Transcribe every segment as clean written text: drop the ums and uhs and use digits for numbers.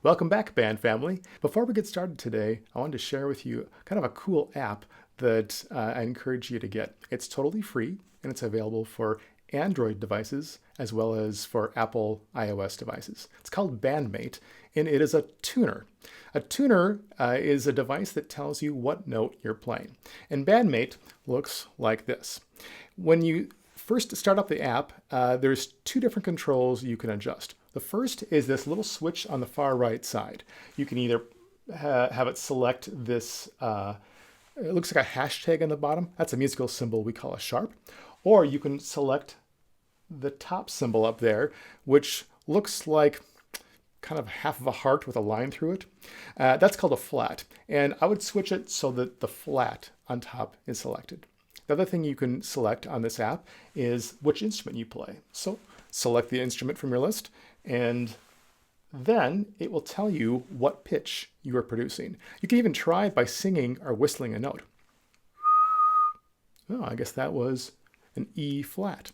Welcome back, band family. Before we get started today, I wanted to share with you kind of a cool app that I encourage you to get. It's totally free and it's available for Android devices as well as for Apple iOS devices. It's called Bandmate and it is a tuner. A tuner is a device that tells you what note you're playing. And Bandmate looks like this. When you first start up the app, there's two different controls you can adjust. The first is this little switch on the far right side. You can either have it select this, it looks like a hashtag on the bottom. That's a musical symbol we call a sharp. Or you can select the top symbol up there, which looks like kind of half of a heart with a line through it. That's called a flat. And I would switch it so that the flat on top is selected. The other thing you can select on this app is which instrument you play. So select the instrument from your list, and then it will tell you what pitch you are producing. You can even try by singing or whistling a note. Oh, I guess that was an E flat.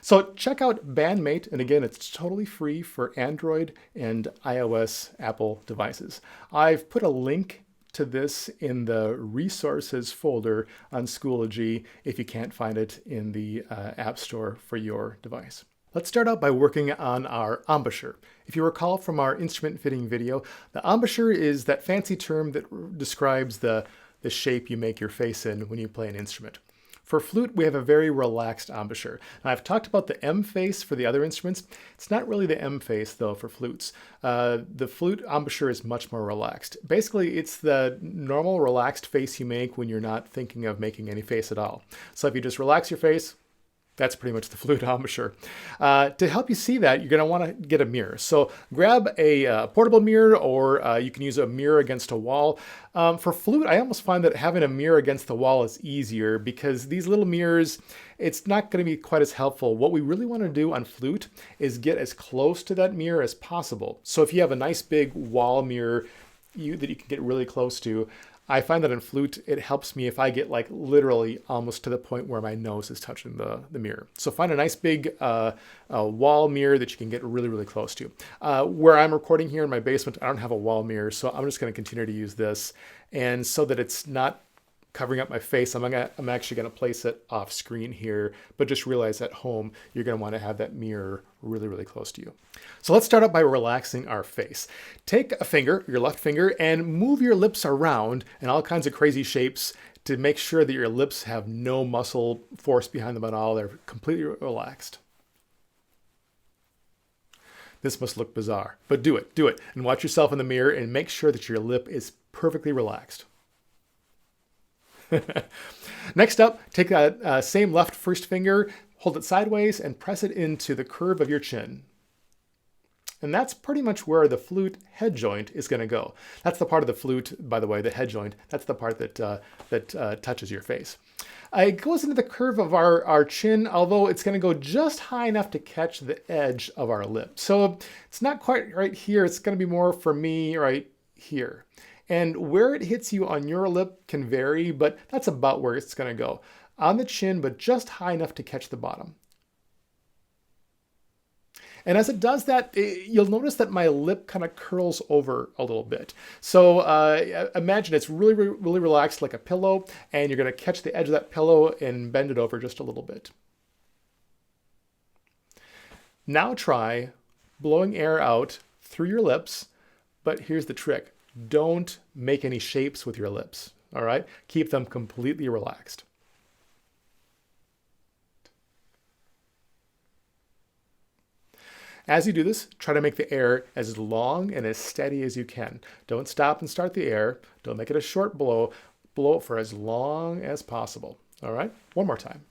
So check out Bandmate, and again, it's totally free for Android and iOS Apple devices. I've put a link to this in the resources folder on Schoology if you can't find it in the App Store for your device. Let's start out by working on our embouchure. If you recall from our instrument fitting video, the embouchure is that fancy term that describes the shape you make your face in when you play an instrument. For flute, we have a very relaxed embouchure. Now, I've talked about the M face for the other instruments. It's not really the M face, though, for flutes. The flute embouchure is much more relaxed. Basically, it's the normal relaxed face you make when you're not thinking of making any face at all. So if you just relax your face, that's pretty much the flute embouchure. To help you see that, you're going to want to get a mirror. So grab a portable mirror, or you can use a mirror against a wall. For flute, I almost find that having a mirror against the wall is easier because these little mirrors, it's not going to be quite as helpful. What we really want to do on flute is get as close to that mirror as possible. So if you have a nice big wall mirror that you can get really close to, I find that in flute, it helps me if I get like literally almost to the point where my nose is touching the mirror. So find a nice big wall mirror that you can get really, really close to. Where I'm recording here in my basement, I don't have a wall mirror, so I'm just going to continue to use this. And so that it's not covering up my face, I'm actually going to place it off screen here, but just realize at home, you're going to want to have that mirror really, really close to you. So let's start out by relaxing our face. Take a finger, your left finger, and move your lips around in all kinds of crazy shapes to make sure that your lips have no muscle force behind them at all. They're completely relaxed. This must look bizarre, but do it, and watch yourself in the mirror and make sure that your lip is perfectly relaxed. Next up, take that same left first finger, hold it sideways, and press it into the curve of your chin. And that's pretty much where the flute head joint is going to go. That's the part of the flute, by the way, the head joint. That's the part that touches your face. It goes into the curve of our chin, although it's going to go just high enough to catch the edge of our lip. So it's not quite right here. It's going to be more for me right here. And where it hits you on your lip can vary, but that's about where it's going to go. On the chin, but just high enough to catch the bottom. And as it does that, you'll notice that my lip kind of curls over a little bit. So imagine it's really, really relaxed like a pillow, and you're going to catch the edge of that pillow and bend it over just a little bit. Now try blowing air out through your lips, but here's the trick. Don't make any shapes with your lips, all right? Keep them completely relaxed. As you do this, try to make the air as long and as steady as you can. Don't stop and start the air. Don't make it a short blow. Blow it for as long as possible, all right? One more time.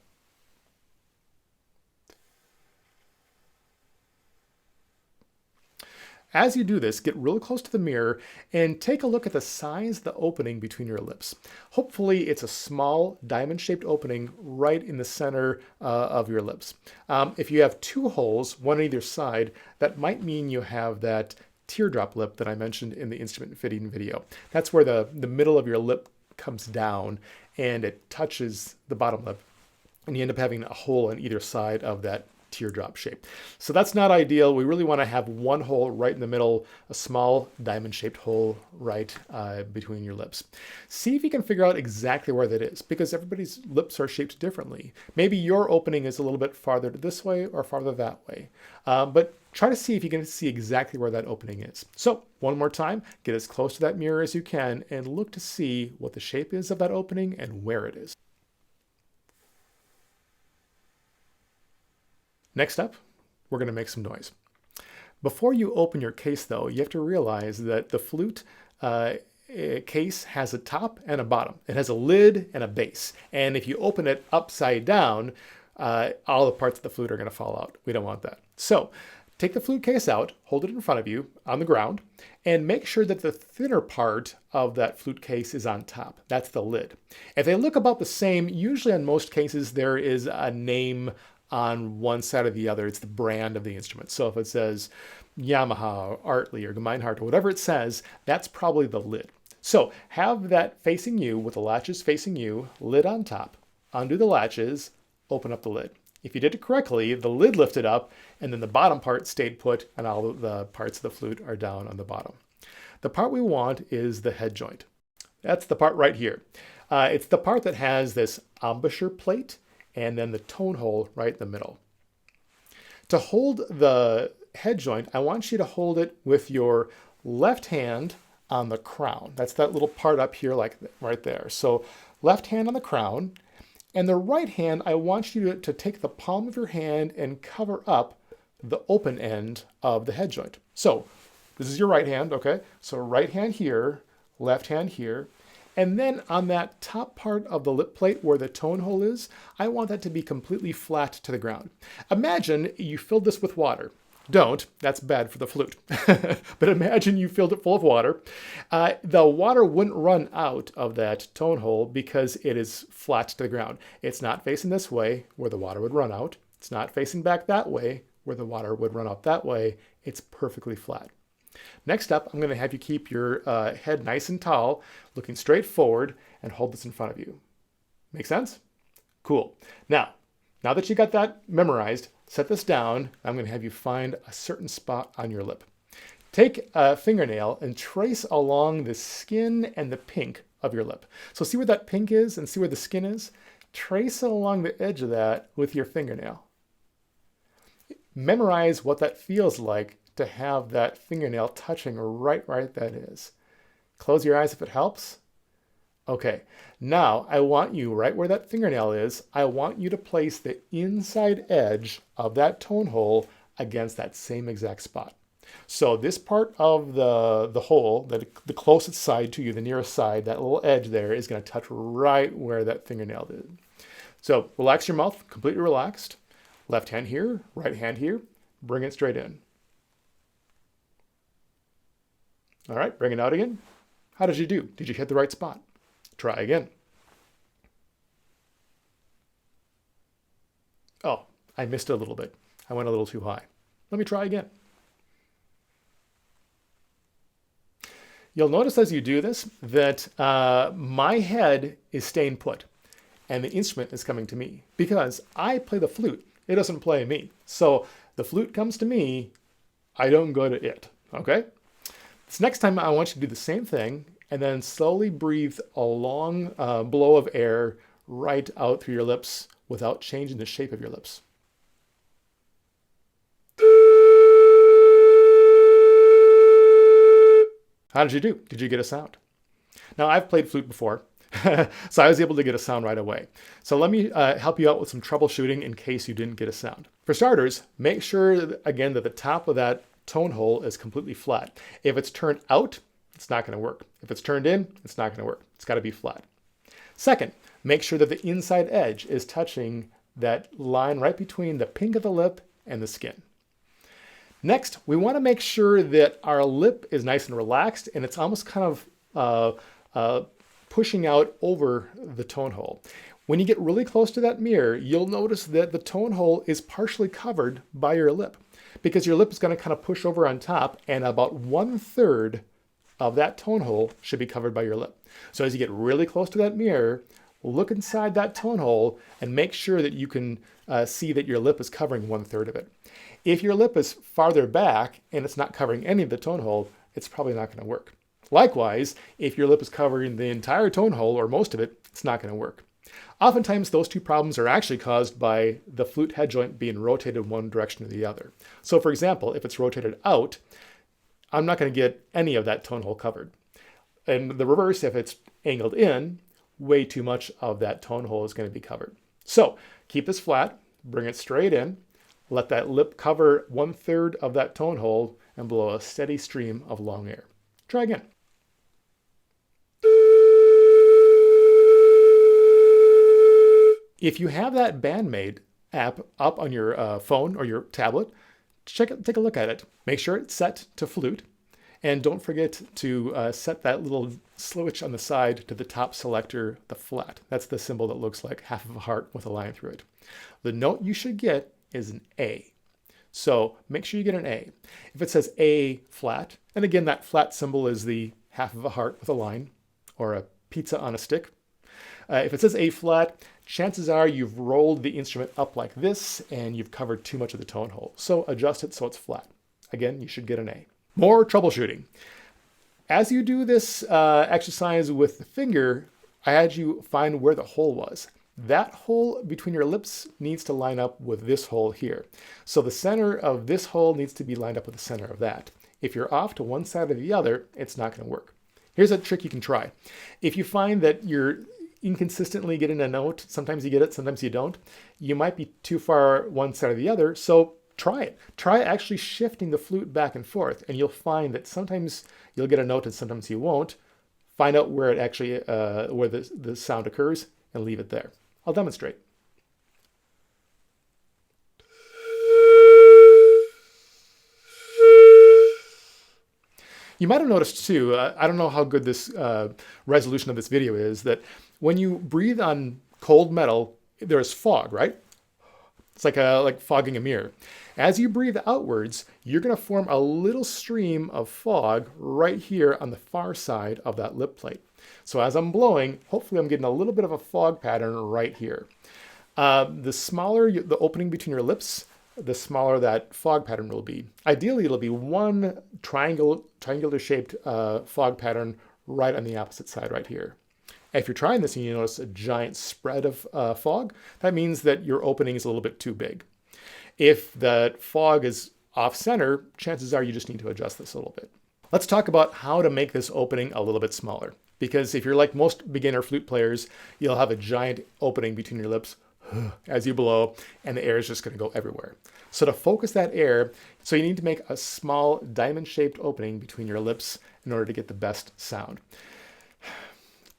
As you do this, get really close to the mirror and take a look at the size of the opening between your lips. Hopefully it's a small diamond-shaped opening right in the center of your lips. If you have two holes, one on either side, that might mean you have that teardrop lip that I mentioned in the instrument fitting video. That's where the middle of your lip comes down and it touches the bottom lip, and you end up having a hole on either side of that teardrop shape. So that's not ideal. We really want to have one hole right in the middle, a small diamond-shaped hole right between your lips. See if you can figure out exactly where that is, because everybody's lips are shaped differently. Maybe your opening is a little bit farther this way or farther that way. But try to see if you can see exactly where that opening is. So one more time, get as close to that mirror as you can and look to see what the shape is of that opening and where it is. Next up, we're going to make some noise. Before you open your case though, you have to realize that the flute case has a top and a bottom. It has a lid and a base. And if you open it upside down, all the parts of the flute are going to fall out. We don't want that. So take the flute case out, hold it in front of you on the ground, and make sure that the thinner part of that flute case is on top. That's the lid. If they look about the same, usually on most cases there is a name on one side or the other. It's the brand of the instrument. So if it says Yamaha, or Artley, or Gemeinhardt, or whatever it says, that's probably the lid. So have that facing you with the latches facing you, lid on top, undo the latches, open up the lid. If you did it correctly, the lid lifted up and then the bottom part stayed put and all of the parts of the flute are down on the bottom. The part we want is the head joint. That's the part right here. It's the part that has this embouchure plate and then the tone hole right in the middle. To hold the head joint, I want you to hold it with your left hand on the crown. That's that little part up here, like right there. So left hand on the crown, and the right hand, I want you to take the palm of your hand and cover up the open end of the head joint. So this is your right hand, okay? So right hand here, left hand here. And then on that top part of the lip plate where the tone hole is, I want that to be completely flat to the ground. Imagine you filled this with water. Don't, that's bad for the flute. But imagine you filled it full of water. The water wouldn't run out of that tone hole because it is flat to the ground. It's not facing this way where the water would run out. It's not facing back that way where the water would run out that way. It's perfectly flat. Next up, I'm going to have you keep your head nice and tall, looking straight forward, and hold this in front of you. Make sense? Cool. Now that you got that memorized, set this down. I'm going to have you find a certain spot on your lip. Take a fingernail and trace along the skin and the pink of your lip. So see where that pink is and see where the skin is? Trace along the edge of that with your fingernail. Memorize what that feels like to have that fingernail touching right that is. Close your eyes if it helps. Okay, now I want you right where that fingernail is, I want you to place the inside edge of that tone hole against that same exact spot. So this part of the hole, the closest side to you, the nearest side, that little edge there is going to touch right where that fingernail did. So relax your mouth, completely relaxed. Left hand here, right hand here, bring it straight in. All right, bring it out again. How did you do? Did you hit the right spot? Try again. Oh, I missed it a little bit. I went a little too high. Let me try again. You'll notice as you do this that my head is staying put and the instrument is coming to me because I play the flute. It doesn't play me. So the flute comes to me, I don't go to it, okay? This next time I want you to do the same thing and then slowly breathe a long blow of air right out through your lips without changing the shape of your lips. How did you do? Did you get a sound? Now, I've played flute before, so I was able to get a sound right away. So let me help you out with some troubleshooting in case you didn't get a sound. For starters, make sure, again, that the top of that tone hole is completely flat. If it's turned out, it's not going to work. If it's turned in, it's not going to work. It's got to be flat. Second, make sure that the inside edge is touching that line right between the pink of the lip and the skin. Next, we want to make sure that our lip is nice and relaxed and it's almost kind of pushing out over the tone hole. When you get really close to that mirror, you'll notice that the tone hole is partially covered by your lip because your lip is going to kind of push over on top and about 1/3 of that tone hole should be covered by your lip. So as you get really close to that mirror, look inside that tone hole and make sure that you can see that your lip is covering 1/3 of it. If your lip is farther back and it's not covering any of the tone hole, it's probably not going to work. Likewise, if your lip is covering the entire tone hole or most of it, it's not going to work. Oftentimes, those two problems are actually caused by the flute head joint being rotated one direction or the other. So for example, if it's rotated out, I'm not going to get any of that tone hole covered. And the reverse, if it's angled in, way too much of that tone hole is going to be covered. So keep this flat, bring it straight in, let that lip cover 1/3 of that tone hole and blow a steady stream of long air. Try again. If you have that Bandmate app up on your phone or your tablet, take a look at it. Make sure it's set to flute. And don't forget to set that little switch on the side to the top selector, the flat. That's the symbol that looks like half of a heart with a line through it. The note you should get is an A. So make sure you get an A. If it says A flat, and again, that flat symbol is the half of a heart with a line, or a pizza on a stick. If it says A flat, chances are you've rolled the instrument up like this and you've covered too much of the tone hole. So adjust it so it's flat. Again, you should get an A. More troubleshooting. As you do this exercise with the finger, I had you find where the hole was. That hole between your lips needs to line up with this hole here. So the center of this hole needs to be lined up with the center of that. If you're off to one side or the other, it's not going to work. Here's a trick you can try. If you find that you're inconsistently getting a note, sometimes you get it, sometimes you don't, you might be too far one side or the other, so try it. Try actually shifting the flute back and forth, and you'll find that sometimes you'll get a note and sometimes you won't. Find out where it actually, where the sound occurs, and leave it there. I'll demonstrate. You might have noticed too, I don't know how good this resolution of this video is, that when you breathe on cold metal, there's fog, right? It's like fogging a mirror. As you breathe outwards, you're going to form a little stream of fog right here on the far side of that lip plate. So as I'm blowing, hopefully I'm getting a little bit of a fog pattern right here. The smaller the opening between your lips, the smaller that fog pattern will be. Ideally, it'll be one triangular shaped fog pattern right on the opposite side right here. If you're trying this and you notice a giant spread of fog, that means that your opening is a little bit too big. If the fog is off center, chances are you just need to adjust this a little bit. Let's talk about how to make this opening a little bit smaller. Because if you're like most beginner flute players, you'll have a giant opening between your lips as you blow, and the air is just going to go everywhere. So to focus that air, so you need to make a small diamond-shaped opening between your lips in order to get the best sound.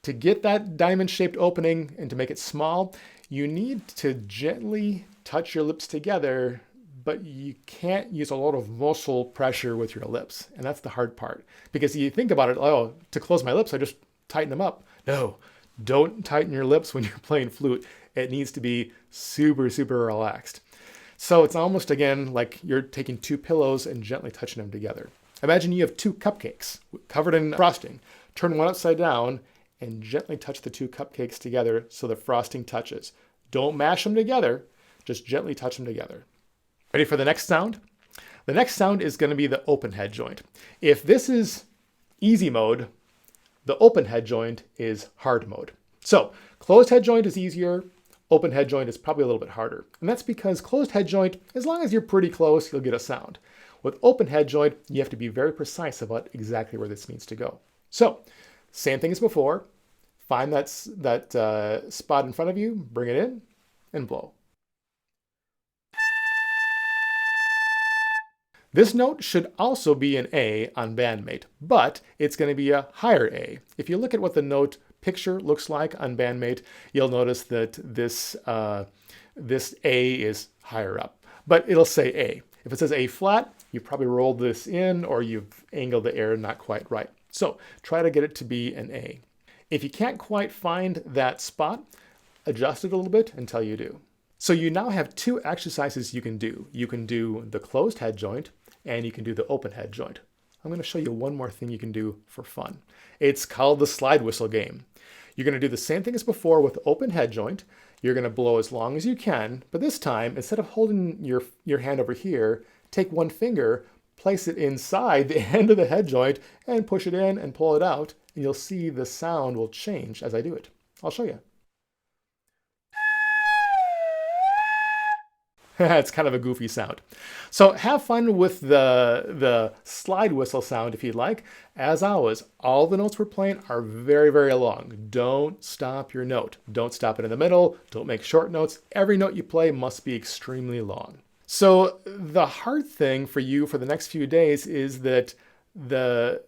To get that diamond-shaped opening and to make it small, you need to gently touch your lips together, but you can't use a lot of muscle pressure with your lips. And that's the hard part. Because you think about it, oh, to close my lips, I just tighten them up. No, don't tighten your lips when you're playing flute. It needs to be super, super relaxed. So it's almost, again, like you're taking two pillows and gently touching them together. Imagine you have two cupcakes covered in frosting. Turn one upside down and gently touch the two cupcakes together so the frosting touches. Don't mash them together, just gently touch them together. Ready for the next sound? The next sound is going to be the open head joint. If this is easy mode, the open head joint is hard mode. So closed head joint is easier. Open head joint is probably a little bit harder. And that's because closed head joint, as long as you're pretty close, you'll get a sound. With open head joint, you have to be very precise about exactly where this needs to go. So same thing as before. Find that spot in front of you, bring it in, and blow. This note should also be an A on Bandmate, but it's going to be a higher A. If you look at what the note picture looks like on Bandmate, you'll notice that this A is higher up, but it'll say A. If it says A flat, you probably rolled this in or you've angled the air not quite right. So try to get it to be an A. If you can't quite find that spot, adjust it a little bit until you do. So you now have two exercises you can do. You can do the closed head joint and you can do the open head joint. I'm going to show you one more thing you can do for fun. It's called the slide whistle game. You're going to do the same thing as before with open head joint. You're going to blow as long as you can, but this time, instead of holding your hand over here, take one finger, place it inside the end of the head joint, and push it in and pull it out, and you'll see the sound will change as I do it. I'll show you. It's kind of a goofy sound. So have fun with the slide whistle sound if you'd like. As always, all the notes we're playing are very, very long. Don't stop your note. Don't stop it in the middle. Don't make short notes. Every note you play must be extremely long. So the hard thing for you for the next few days is that the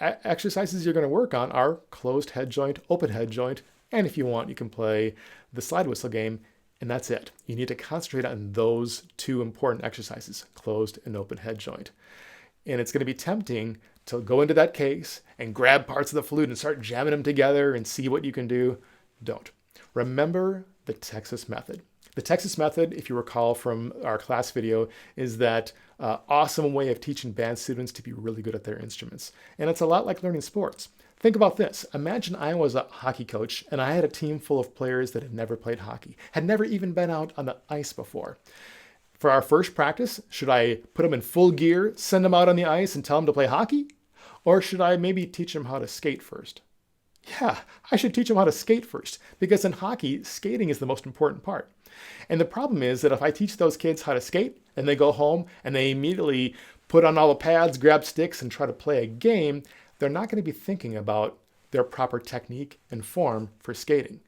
exercises you're going to work on are closed head joint, open head joint, and if you want, you can play the slide whistle game. And that's it. You need to concentrate on those two important exercises, closed and open head joint. And it's going to be tempting to go into that case and grab parts of the flute and start jamming them together and see what you can do. Don't. Remember the Texas method. The Texas method, if you recall from our class video, is that awesome way of teaching band students to be really good at their instruments. And it's a lot like learning sports. Think about this. Imagine I was a hockey coach and I had a team full of players that had never played hockey, had never even been out on the ice before. For our first practice, should I put them in full gear, send them out on the ice and tell them to play hockey? Or should I maybe teach them how to skate first? Yeah, I should teach them how to skate first, because in hockey, skating is the most important part. And the problem is that if I teach those kids how to skate and they go home and they immediately put on all the pads, grab sticks and try to play a game, they're not going to be thinking about their proper technique and form for skating.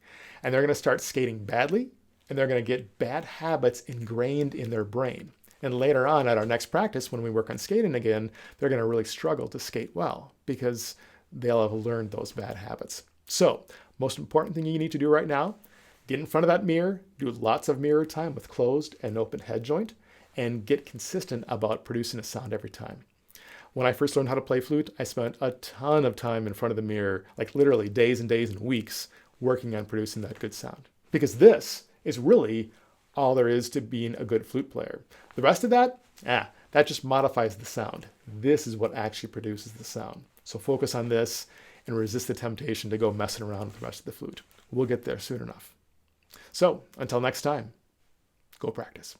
And they're going to start skating badly, and they're going to get bad habits ingrained in their brain. And later on at our next practice, when we work on skating again, they're going to really struggle to skate well because they'll have learned those bad habits. So, most important thing you need to do right now, get in front of that mirror, do lots of mirror time with closed and open head joint, and get consistent about producing a sound every time. When I first learned how to play flute, I spent a ton of time in front of the mirror, like literally days and days and weeks, working on producing that good sound. Because this is really all there is to being a good flute player. The rest of that, that just modifies the sound. This is what actually produces the sound. So focus on this and resist the temptation to go messing around with the rest of the flute. We'll get there soon enough. So until next time, go practice.